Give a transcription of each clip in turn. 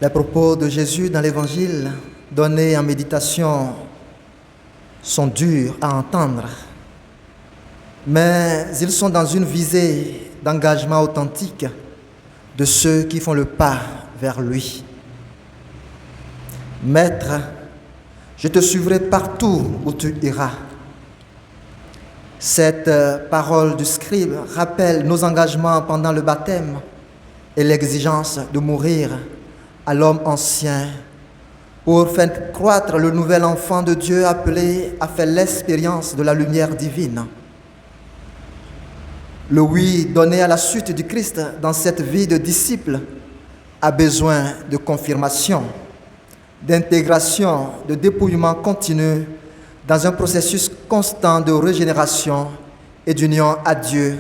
Les propos de Jésus dans l'Évangile donnés en méditation sont durs à entendre, mais ils sont dans une visée d'engagement authentique de ceux qui font le pas vers lui. Maître, je te suivrai partout où tu iras. Cette parole du scribe rappelle nos engagements pendant le baptême et l'exigence de mourir à l'homme ancien pour faire croître le nouvel enfant de Dieu appelé à faire l'expérience de la lumière divine. Le oui donné à la suite du Christ dans cette vie de disciple a besoin de confirmation, d'intégration, de dépouillement continu dans un processus constant de régénération et d'union à Dieu,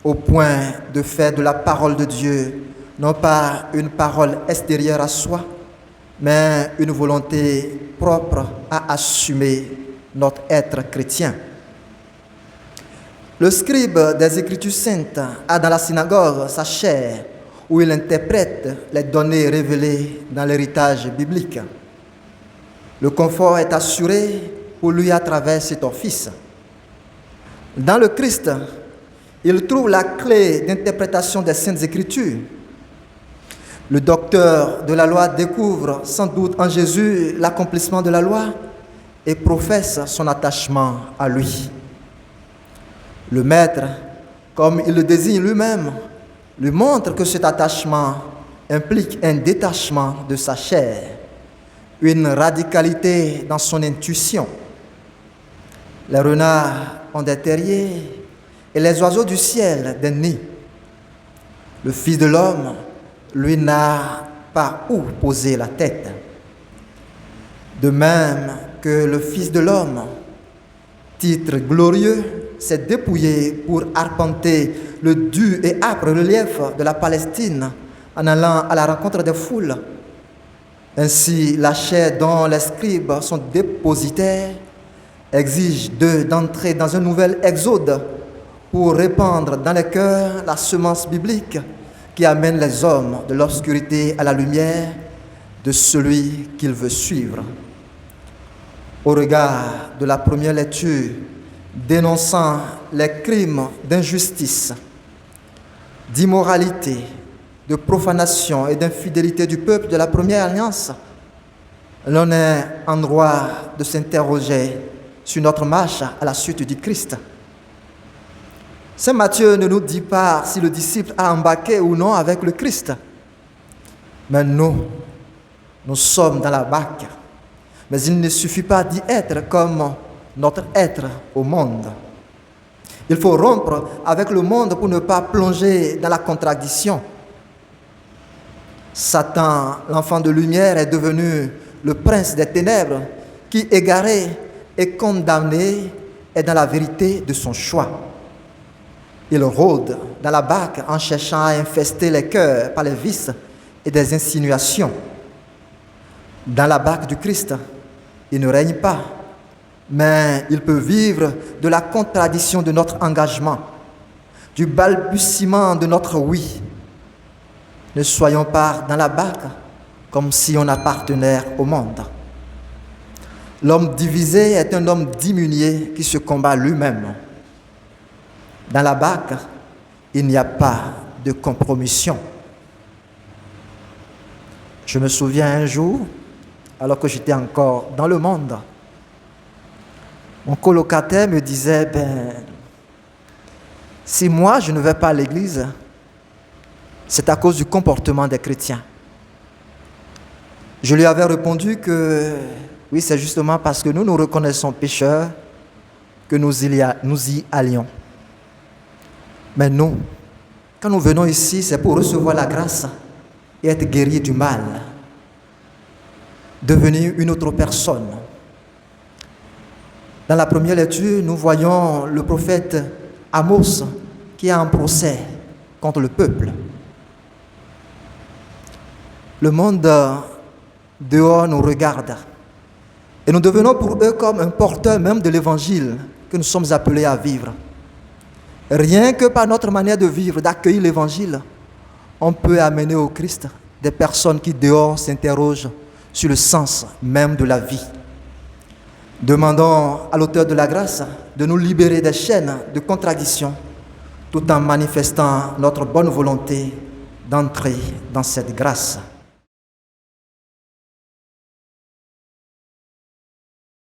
au point de faire de la parole de Dieu non pas une parole extérieure à soi, mais une volonté propre à assumer notre être chrétien. Le scribe des Écritures saintes a dans la synagogue sa chaire où il interprète les données révélées dans l'héritage biblique. Le confort est assuré pour lui à travers cet office. Dans le Christ, il trouve la clé d'interprétation des Saintes Écritures. Le docteur de la loi découvre sans doute en Jésus l'accomplissement de la loi et professe son attachement à lui. Le maître, comme il le désigne lui-même, lui montre que cet attachement implique un détachement de sa chair, une radicalité dans son intuition. Les renards ont des terriers et les oiseaux du ciel des nids. Le Fils de l'homme, lui, n'a pas où poser la tête. De même que le Fils de l'homme, titre glorieux, s'est dépouillé pour arpenter le dur et âpre relief de la Palestine en allant à la rencontre des foules. Ainsi, la chair dont les scribes sont dépositaires exige d'eux d'entrer dans un nouvel exode pour répandre dans les cœurs la semence biblique qui amène les hommes de l'obscurité à la lumière de celui qu'ils veulent suivre. Au regard de la première lecture dénonçant les crimes d'injustice, d'immoralité, de profanation et d'infidélité du peuple de la première alliance, l'on est en droit de s'interroger sur notre marche à la suite du Christ. Saint Matthieu ne nous dit pas si le disciple a embarqué ou non avec le Christ. Mais nous sommes dans la barque. Mais il ne suffit pas d'y être comme notre être au monde. Il faut rompre avec le monde pour ne pas plonger dans la contradiction. Satan, l'enfant de lumière, est devenu le prince des ténèbres qui, égaré et condamné, est dans la vérité de son choix. Il rôde dans la barque en cherchant à infester les cœurs par les vices et des insinuations. Dans la barque du Christ, il ne règne pas, mais il peut vivre de la contradiction de notre engagement, du balbutiement de notre oui. Ne soyons pas dans la barque comme si on appartenait au monde. L'homme divisé est un homme diminué qui se combat lui-même. Dans la barque, il n'y a pas de compromission. Je me souviens un jour, alors que j'étais encore dans le monde, mon colocataire me disait, si moi je ne vais pas à l'église, c'est à cause du comportement des chrétiens. Je lui avais répondu que oui, c'est justement parce que nous reconnaissons pécheurs que nous y allions. Mais nous, quand nous venons ici, c'est pour recevoir la grâce et être guéris du mal, devenir une autre personne. Dans la première lecture, nous voyons le prophète Amos qui a un procès contre le peuple. Le monde dehors nous regarde et nous devenons pour eux comme un porteur même de l'évangile que nous sommes appelés à vivre. Rien que par notre manière de vivre, d'accueillir l'évangile, on peut amener au Christ des personnes qui dehors s'interrogent sur le sens même de la vie. Demandons à l'auteur de la grâce de nous libérer des chaînes de contradiction tout en manifestant notre bonne volonté d'entrer dans cette grâce.